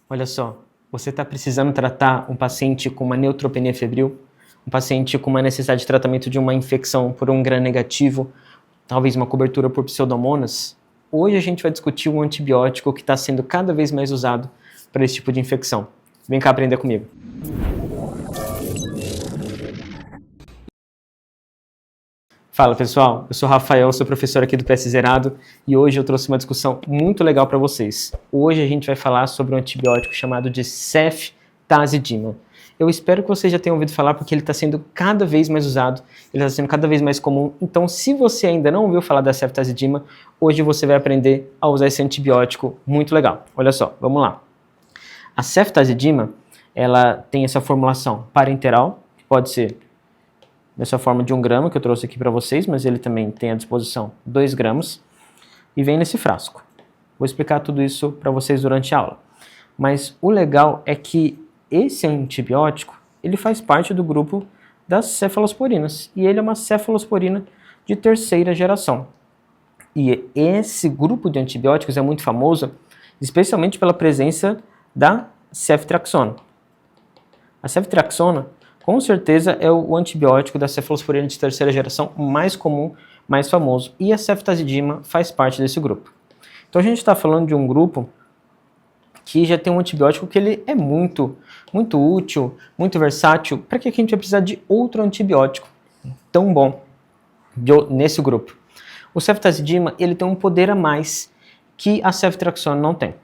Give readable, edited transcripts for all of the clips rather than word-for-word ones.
Olha só, você está precisando tratar um paciente com uma neutropenia febril, um paciente com uma necessidade de tratamento de uma infecção por um gram negativo, talvez uma cobertura por pseudomonas? Hoje a gente vai discutir um antibiótico que está sendo cada vez mais usado para esse tipo de infecção. Vem cá aprender comigo. Fala pessoal, eu sou o Rafael, sou professor aqui do PS Zerado e hoje eu trouxe uma discussão muito legal para vocês. Hoje a gente vai falar sobre um antibiótico chamado de ceftazidima. Eu espero que vocês já tenham ouvido falar porque ele está sendo cada vez mais usado, ele está sendo cada vez mais comum. Então, se você ainda não ouviu falar da ceftazidima, hoje você vai aprender a usar esse antibiótico muito legal. Olha só, vamos lá. A ceftazidima, ela tem essa formulação parenteral, que pode ser nessa forma de 1 grama que eu trouxe aqui para vocês, mas ele também tem à disposição 2 gramas e vem nesse frasco. Vou explicar tudo isso para vocês durante a aula. Mas o legal é que esse antibiótico, ele faz parte do grupo das cefalosporinas e ele é uma cefalosporina de 3ª geração. E esse grupo de antibióticos é muito famoso, especialmente pela presença da ceftriaxona. A ceftriaxona com certeza é o antibiótico da cefalosporina de 3ª geração mais comum, mais famoso. E a ceftazidima faz parte desse grupo. Então a gente está falando de um grupo que já tem um antibiótico que ele é muito útil, muito versátil. Para que a gente vai precisar de outro antibiótico tão bom nesse grupo? O ceftazidima ele tem um poder a mais que a ceftriaxona não tem.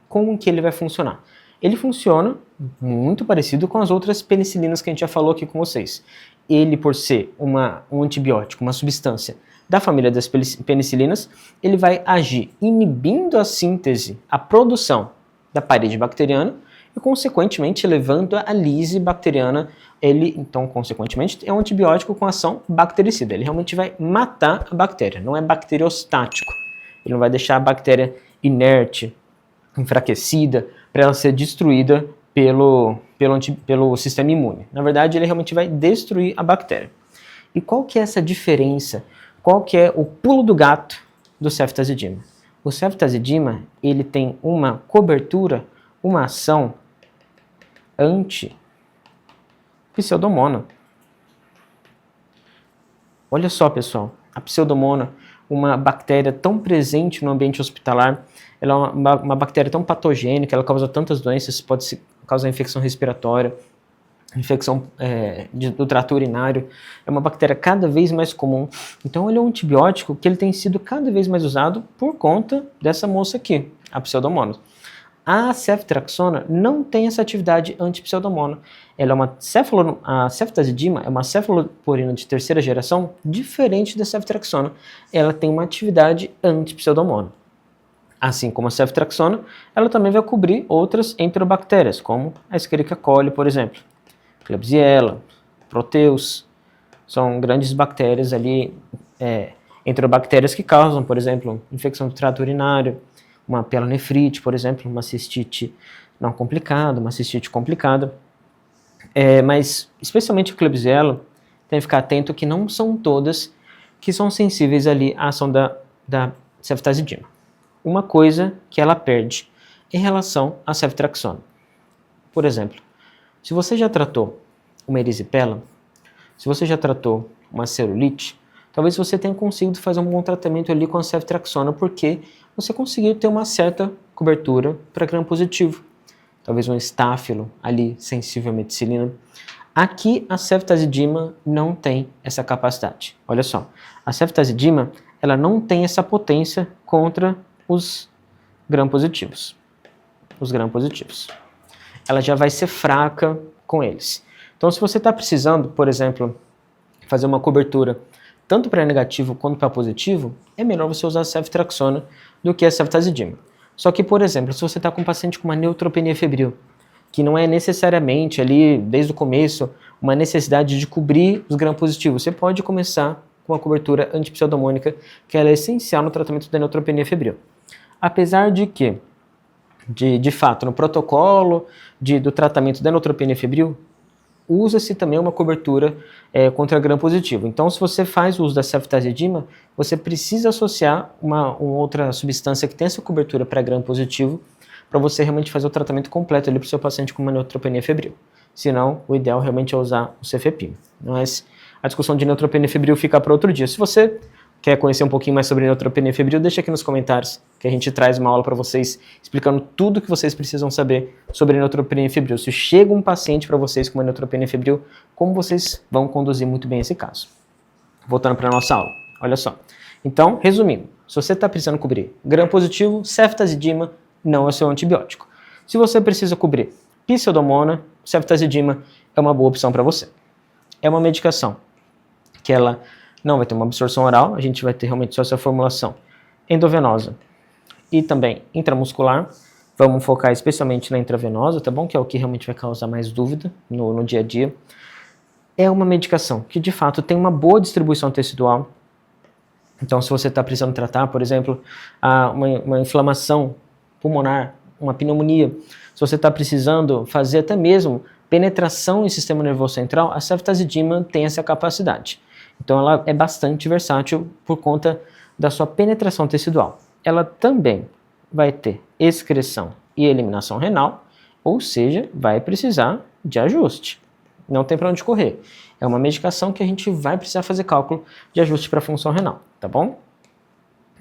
Como que ele vai funcionar? Ele funciona muito parecido com as outras penicilinas que a gente já falou aqui com vocês. Ele, por ser um antibiótico, uma substância da família das penicilinas, ele vai agir inibindo a síntese, a produção da parede bacteriana e, consequentemente, levando a lise bacteriana. Ele, então, consequentemente, é um antibiótico com ação bactericida. Ele realmente vai matar a bactéria, não é bacteriostático. Ele não vai deixar a bactéria inerte, enfraquecida, para ela ser destruída pelo sistema imune. Na verdade, ele realmente vai destruir a bactéria. E qual que é essa diferença? Qual que é o pulo do gato do ceftazidima? O ceftazidima, ele tem uma cobertura, uma ação anti-pseudomona. Olha só, pessoal, a pseudomona, uma bactéria tão presente no ambiente hospitalar, ela é uma bactéria tão patogênica, ela causa tantas doenças, pode causar infecção respiratória, infecção do trato urinário, é uma bactéria cada vez mais comum. Então ele é um antibiótico que ele tem sido cada vez mais usado por conta dessa moça aqui, a pseudomonas. A ceftriaxona não tem essa atividade anti-pseudomona. A ceftazidima é uma cefalosporina de 3ª geração diferente da ceftriaxona. Ela tem uma atividade anti-pseudomona. Assim como a ceftriaxona, ela também vai cobrir outras enterobactérias, como a Escherichia coli, por exemplo. Klebsiella, Proteus, são grandes bactérias ali, enterobactérias que causam, por exemplo, infecção do trato urinário, uma pielonefrite, por exemplo, uma cistite não complicada, uma cistite complicada. Mas, especialmente o Klebsiella, tem que ficar atento que não são todas que são sensíveis ali à ação da ceftazidima. Uma coisa que ela perde em relação à ceftriaxona. Por exemplo, se você já tratou uma erisipela, se você já tratou uma cerulite, talvez você tenha conseguido fazer um bom tratamento ali com a ceftriaxona, porque você conseguiu ter uma certa cobertura para gram positivo. Talvez um estáfilo ali sensível à meticilina. Aqui a ceftazidima não tem essa capacidade. Olha só, a ceftazidima ela não tem essa potência contra os gram positivos. Ela já vai ser fraca com eles. Então, se você está precisando, por exemplo, fazer uma cobertura tanto para negativo quanto para positivo, é melhor você usar a ceftriaxona do que a ceftazidima. Só que, por exemplo, se você está com um paciente com uma neutropenia febril, que não é necessariamente ali, desde o começo, uma necessidade de cobrir os gram positivos, você pode começar com a cobertura antipseudomônica, que ela é essencial no tratamento da neutropenia febril. Apesar de que, de fato, no protocolo do tratamento da neutropenia febril, usa-se também uma cobertura contra gram positivo. Então, se você faz o uso da ceftazidima, você precisa associar uma outra substância que tem essa cobertura para gram positivo para você realmente fazer o tratamento completo ali para o seu paciente com uma neutropenia febril. Senão, o ideal realmente é usar o cefepime. Mas a discussão de neutropenia febril fica para outro dia. Se você quer conhecer um pouquinho mais sobre neutropenia febril, deixa aqui nos comentários que a gente traz uma aula para vocês explicando tudo que vocês precisam saber sobre neutropenia febril. Se chega um paciente para vocês com uma neutropenia febril, como vocês vão conduzir muito bem esse caso. Voltando para a nossa aula, olha só. Então, resumindo, se você está precisando cobrir gram positivo, ceftazidima não é o seu antibiótico. Se você precisa cobrir pseudomonas, ceftazidima é uma boa opção para você. É uma medicação que ela não vai ter uma absorção oral, a gente vai ter realmente só essa formulação endovenosa e também intramuscular. Vamos focar especialmente na intravenosa, tá bom? Que é o que realmente vai causar mais dúvida no dia a dia. É uma medicação que de fato tem uma boa distribuição tecidual. Então, se você está precisando tratar, por exemplo, uma inflamação pulmonar, uma pneumonia, se você está precisando fazer até mesmo penetração em sistema nervoso central, a ceftazidima tem essa capacidade. Então, ela é bastante versátil por conta da sua penetração tecidual. Ela também vai ter excreção e eliminação renal, ou seja, vai precisar de ajuste. Não tem para onde correr. É uma medicação que a gente vai precisar fazer cálculo de ajuste para a função renal, tá bom?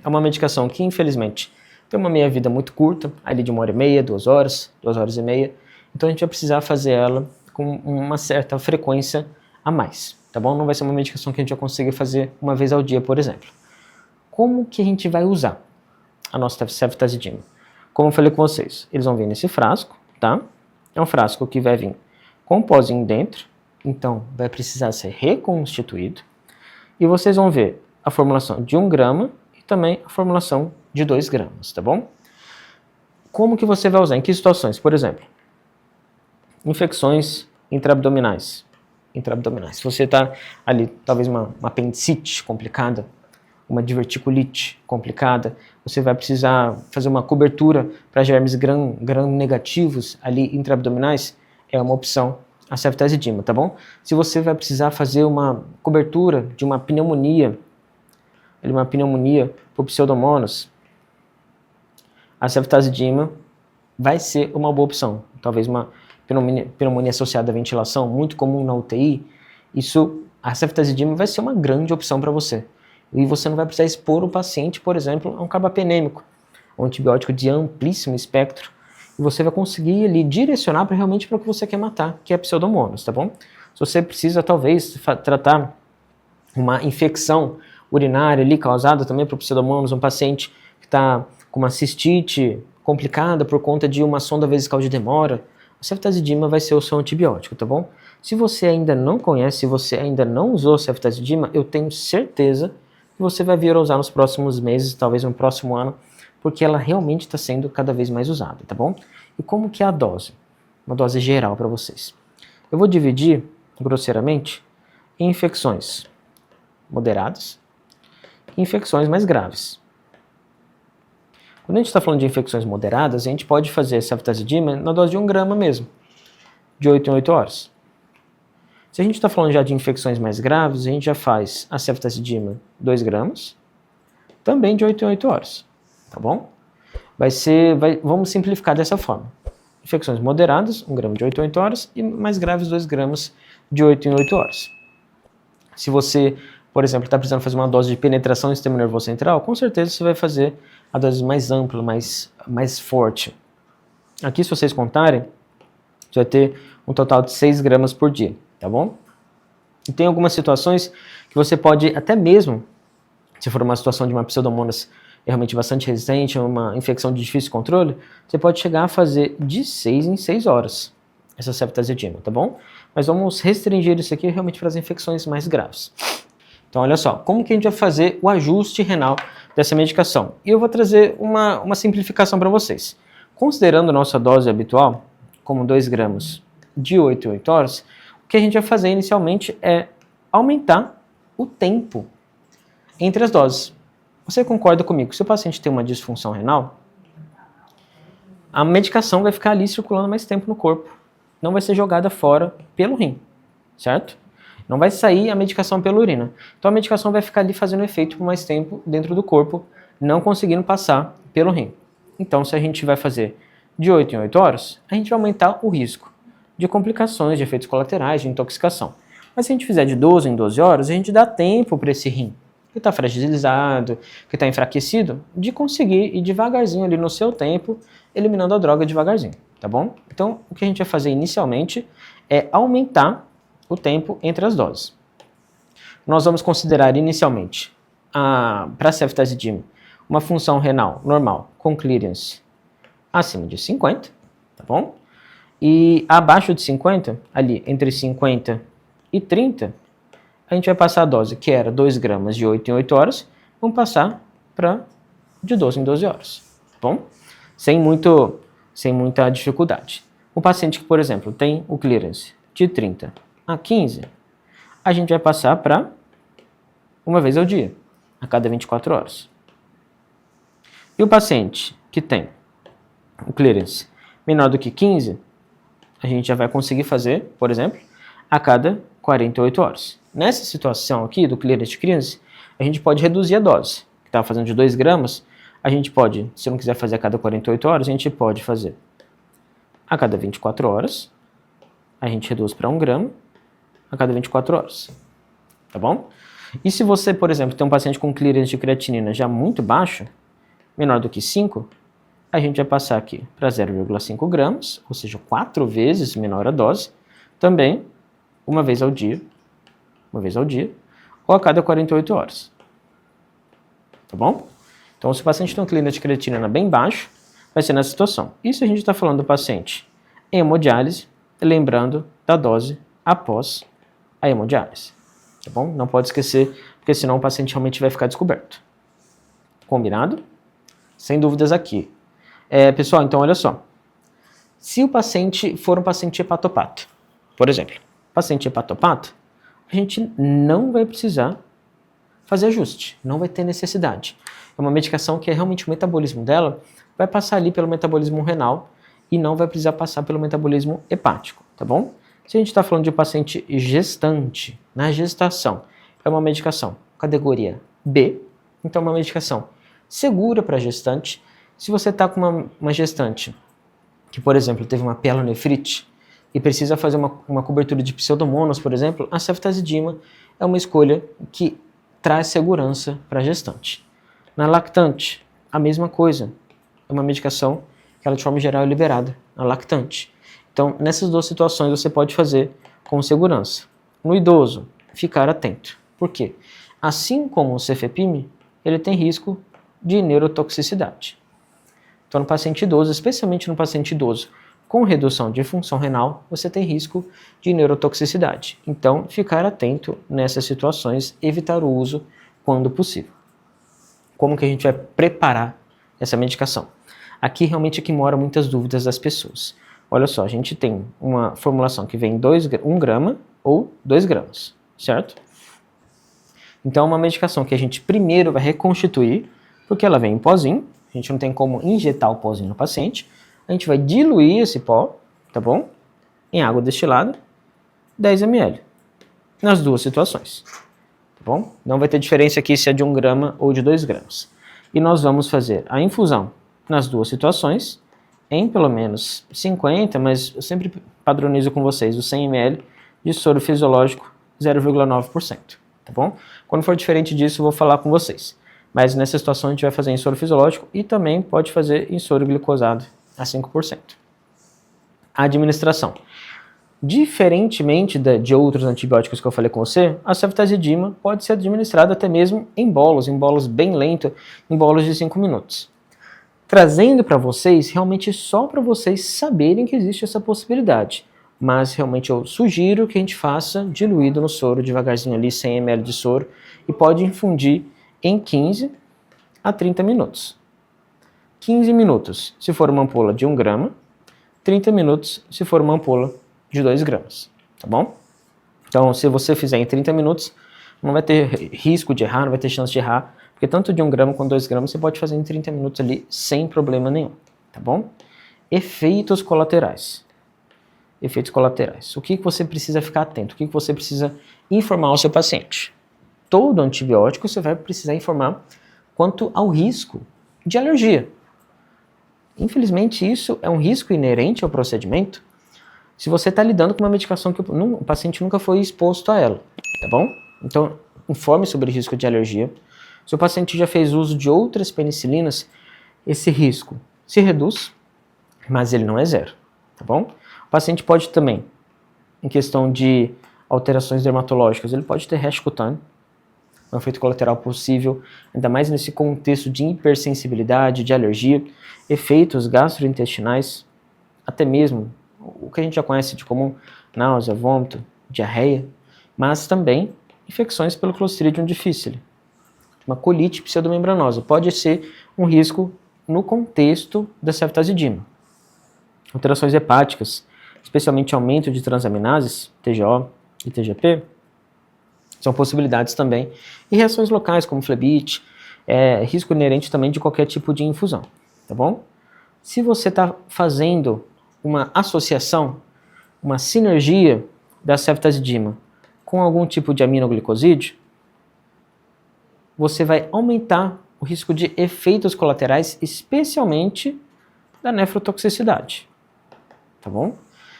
É uma medicação que, infelizmente, tem uma meia-vida muito curta, ali de 1h30, 2 horas, 2 horas e meia. Então, a gente vai precisar fazer ela com uma certa frequência a mais, tá bom? Não vai ser uma medicação que a gente vai conseguir fazer uma vez ao dia, por exemplo. Como que a gente vai usar a nossa ceftazidima? Como eu falei com vocês, eles vão vir nesse frasco, tá? É um frasco que vai vir com um pozinho dentro, então vai precisar ser reconstituído. E vocês vão ver a formulação de 1 grama e também a formulação de 2 gramas, tá bom? Como que você vai usar? Em que situações? Por exemplo, infecções intraabdominais. Se você está ali, talvez uma apendicite complicada, uma diverticulite complicada, você vai precisar fazer uma cobertura para germes gram-negativos ali intraabdominais, é uma opção a ceftazidima, tá bom? Se você vai precisar fazer uma cobertura de uma pneumonia por pseudomonas, a ceftazidima vai ser uma boa opção. Talvez uma pneumonia associada à ventilação, muito comum na UTI, a ceftazidima vai ser uma grande opção para você. E você não vai precisar expor o paciente, por exemplo, a um carbapenêmico, um antibiótico de amplíssimo espectro, e você vai conseguir ali direcionar realmente para o que você quer matar, que é a pseudomonas, tá bom? Se você precisa, talvez, tratar uma infecção urinária ali causada também por pseudomonas, um paciente que está com uma cistite complicada por conta de uma sonda vesical de demora, a ceftazidima vai ser o seu antibiótico, tá bom? Se você ainda não conhece, se você ainda não usou a ceftazidima, eu tenho certeza que você vai vir a usar nos próximos meses, talvez no próximo ano, porque ela realmente está sendo cada vez mais usada, tá bom? E como que é a dose? Uma dose geral para vocês. Eu vou dividir, grosseiramente, em infecções moderadas e infecções mais graves. Quando a gente está falando de infecções moderadas, a gente pode fazer ceftazidima na dose de 1 grama mesmo, de 8 em 8 horas. Se a gente está falando já de infecções mais graves, a gente já faz a ceftazidima 2 gramas, também de 8 em 8 horas, tá bom? Vamos simplificar dessa forma. Infecções moderadas, 1 grama de 8 em 8 horas, e mais graves, 2 gramas de 8 em 8 horas. Se você, por exemplo, está precisando fazer uma dose de penetração no sistema nervoso central, com certeza você vai fazer a dose mais ampla, mais forte. Aqui, se vocês contarem, você vai ter um total de 6 gramas por dia, tá bom? E tem algumas situações que você pode, até mesmo, se for uma situação de uma pseudomonas realmente bastante resistente, uma infecção de difícil controle, você pode chegar a fazer de 6 em 6 horas essa ceftazidima, tá bom? Mas vamos restringir isso aqui realmente para as infecções mais graves. Então, olha só, como que a gente vai fazer o ajuste renal dessa medicação? E eu vou trazer uma simplificação para vocês. Considerando a nossa dose habitual, como 2 gramas de 8 em 8 horas, o que a gente vai fazer inicialmente é aumentar o tempo entre as doses. Você concorda comigo? Se o paciente tem uma disfunção renal, a medicação vai ficar ali circulando mais tempo no corpo. Não vai ser jogada fora pelo rim, certo? Não vai sair a medicação pela urina. Então a medicação vai ficar ali fazendo efeito por mais tempo dentro do corpo, não conseguindo passar pelo rim. Então se a gente vai fazer de 8 em 8 horas, a gente vai aumentar o risco de complicações, de efeitos colaterais, de intoxicação. Mas se a gente fizer de 12 em 12 horas, a gente dá tempo para esse rim, que está fragilizado, que está enfraquecido, de conseguir ir devagarzinho ali no seu tempo, eliminando a droga devagarzinho, tá bom? Então, o que a gente vai fazer inicialmente é aumentar o tempo entre as doses. Nós vamos considerar inicialmente, para ceftazidime, uma função renal normal com clearance acima de 50, tá bom? E abaixo de 50, ali entre 50 e 30, a gente vai passar a dose, que era 2 gramas de 8 em 8 horas, vamos passar para de 12 em 12 horas, tá bom? Sem muita dificuldade. O paciente que, por exemplo, tem o clearance de 30 a 15, a gente vai passar para uma vez ao dia, a cada 24 horas. E o paciente que tem o clearance menor do que 15, a gente já vai conseguir fazer, por exemplo, a cada 48 horas. Nessa situação aqui do clearance de 15, a gente pode reduzir a dose, que estava fazendo de 2 gramas, a gente pode, se não quiser fazer a cada 48 horas, a gente pode fazer a cada 24 horas, a gente reduz para 1 grama a cada 24 horas, tá bom? E se você, por exemplo, tem um paciente com clearance de creatinina já muito baixo, menor do que 5, a gente vai passar aqui para 0,5 gramas, ou seja, 4 vezes menor a dose, também uma vez ao dia, ou a cada 48 horas, tá bom? Então, se o paciente tem um clearance de creatinina bem baixo, vai ser nessa situação. E se a gente está falando do paciente em hemodiálise, lembrando da dose após a hemodiálise, tá bom? Não pode esquecer, porque senão o paciente realmente vai ficar descoberto. Combinado? Sem dúvidas aqui. Pessoal, então olha só. Se o paciente for um paciente hepatopato, por exemplo, paciente hepatopato, a gente não vai precisar fazer ajuste, não vai ter necessidade. É uma medicação que realmente o metabolismo dela vai passar ali pelo metabolismo renal e não vai precisar passar pelo metabolismo hepático, tá bom? Se a gente está falando de um paciente gestante, na gestação, é uma medicação categoria B, então é uma medicação segura para gestante. Se você está com uma gestante que, por exemplo, teve uma pielonefrite e precisa fazer uma cobertura de pseudomonas, por exemplo, a ceftazidima é uma escolha que traz segurança para a gestante. Na lactante, a mesma coisa. É uma medicação que ela, de forma geral, é liberada na lactante. Então, nessas duas situações, você pode fazer com segurança. No idoso, ficar atento. Por quê? Assim como o cefepime, ele tem risco de neurotoxicidade. Então, no paciente idoso, especialmente no paciente idoso com redução de função renal, você tem risco de neurotoxicidade. Então, ficar atento nessas situações, evitar o uso quando possível. Como que a gente vai preparar essa medicação? Aqui realmente é que mora muitas dúvidas das pessoas. Olha só, a gente tem uma formulação que vem 1 grama ou 2 gramas, certo? Então, é uma medicação que a gente primeiro vai reconstituir, porque ela vem em pozinho, a gente não tem como injetar o pozinho no paciente, a gente vai diluir esse pó, tá bom? Em água destilada, 10 ml, nas duas situações, tá bom? Não vai ter diferença aqui se é de 1 grama ou de 2 gramas. E nós vamos fazer a infusão nas duas situações, em pelo menos 50, mas eu sempre padronizo com vocês o 100 ml de soro fisiológico 0,9%, tá bom? Quando for diferente disso, eu vou falar com vocês. Mas nessa situação a gente vai fazer em soro fisiológico e também pode fazer em soro glicosado a 5%. A administração. Diferentemente de outros antibióticos que eu falei com você, a ceftazidima pode ser administrada até mesmo em bolos bem lento, em bolos de 5 minutos. Trazendo para vocês, realmente só para vocês saberem que existe essa possibilidade. Mas realmente eu sugiro que a gente faça diluído no soro, devagarzinho ali, 100 ml de soro, e pode infundir em 15 a 30 minutos. 15 minutos se for uma ampola de 1 grama, 30 minutos se for uma ampola de 2 gramas, tá bom? Então, se você fizer em 30 minutos, não vai ter risco de errar, não vai ter chance de errar, porque tanto de 1 grama quanto 2 gramas você pode fazer em 30 minutos ali sem problema nenhum, tá bom? Efeitos colaterais. Efeitos colaterais. O que você precisa ficar atento? O que você precisa informar ao seu paciente? Todo antibiótico você vai precisar informar quanto ao risco de alergia. Infelizmente, isso é um risco inerente ao procedimento se você está lidando com uma medicação que o paciente nunca foi exposto a ela, tá bom? Então, informe sobre o risco de alergia. Se o paciente já fez uso de outras penicilinas, esse risco se reduz, mas ele não é zero, tá bom? O paciente pode também, em questão de alterações dermatológicas, ele pode ter rash cutâneo, um efeito colateral possível, ainda mais nesse contexto de hipersensibilidade, de alergia, efeitos gastrointestinais, até mesmo o que a gente já conhece de comum, náusea, vômito, diarreia, mas também infecções pelo Clostridium difficile, uma colite pseudomembranosa, pode ser um risco no contexto da ceftazidima. Alterações hepáticas, especialmente aumento de transaminases, TGO e TGP, são possibilidades também. E reações locais, como flebite, risco inerente também de qualquer tipo de infusão, tá bom? Se você está fazendo uma associação, uma sinergia da ceftazidima com algum tipo de aminoglicosídeo, você vai aumentar o risco de efeitos colaterais, especialmente da nefrotoxicidade, tá bom?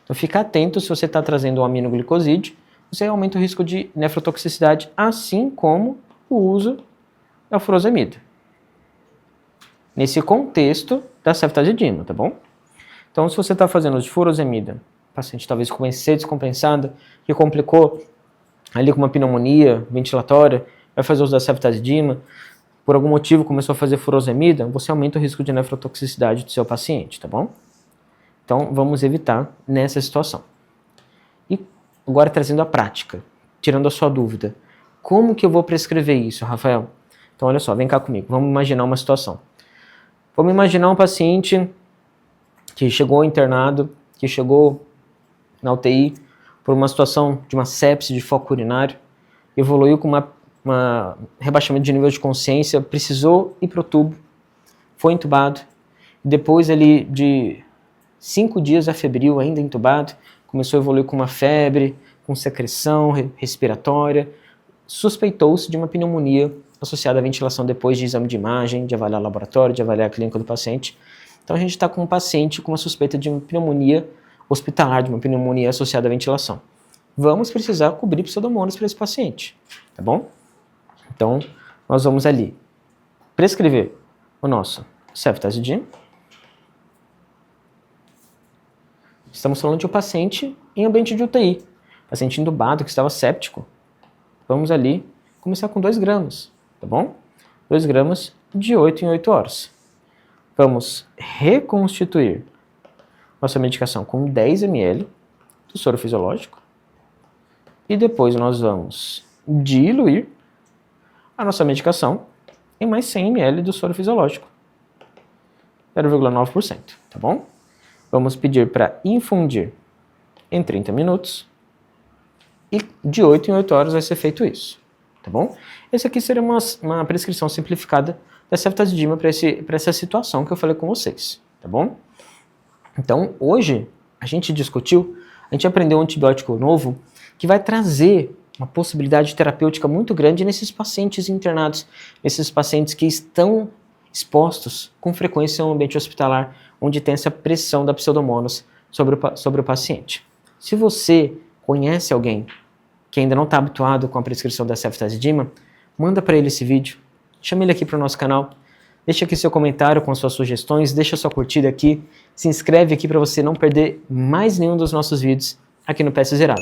Então fica atento se você está trazendo um aminoglicosídeo, você aumenta o risco de nefrotoxicidade, assim como o uso da furosemida. Nesse contexto da ceftazidima, tá bom? Então, se você está fazendo uso de furosemida, paciente talvez com EC descompensada, que complicou ali com uma pneumonia ventilatória, vai fazer uso da ceftazidima, por algum motivo começou a fazer furosemida, você aumenta o risco de nefrotoxicidade do seu paciente, tá bom? Então, vamos evitar nessa situação. E agora trazendo a prática, tirando a sua dúvida, como que eu vou prescrever isso, Rafael? Então, olha só, vem cá comigo, vamos imaginar uma situação. Vamos imaginar um paciente que chegou internado, que chegou na UTI por uma situação de uma sepse de foco urinário, evoluiu com uma rebaixamento de nível de consciência, precisou ir para o tubo, foi entubado, depois ali de 5 dias afebril, ainda entubado, começou a evoluir com uma febre, com secreção respiratória, suspeitou-se de uma pneumonia associada à ventilação depois de exame de imagem, de avaliar o laboratório, de avaliar a clínica do paciente. Então a gente está com um paciente com uma suspeita de uma pneumonia hospitalar, de uma pneumonia associada à ventilação. Vamos precisar cobrir pseudomonas para esse paciente, tá bom? Então nós vamos ali prescrever o nosso ceftazidime. Estamos falando de um paciente em ambiente de UTI, paciente entubado que estava séptico. Vamos ali começar com 2 gramas, tá bom? 2 gramas de 8 em 8 horas. Vamos reconstituir nossa medicação com 10 ml do soro fisiológico e depois nós vamos diluir a nossa medicação em mais 100 ml do soro fisiológico, 0,9%, tá bom? Vamos pedir para infundir em 30 minutos e de 8 em 8 horas vai ser feito isso, tá bom? Esse aqui seria uma prescrição simplificada da ceftazidima para essa situação que eu falei com vocês, tá bom? Então, hoje, a gente aprendeu um antibiótico novo que vai trazer uma possibilidade terapêutica muito grande nesses pacientes internados, nesses pacientes que estão expostos com frequência ao ambiente hospitalar, onde tem essa pressão da pseudomonas sobre o paciente. Se você conhece alguém que ainda não está habituado com a prescrição da ceftazidima, manda para ele esse vídeo, chame ele aqui para o nosso canal, deixa aqui seu comentário com as suas sugestões, deixa sua curtida aqui, se inscreve aqui para você não perder mais nenhum dos nossos vídeos aqui no PS Zerado.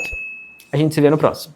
A gente se vê no próximo.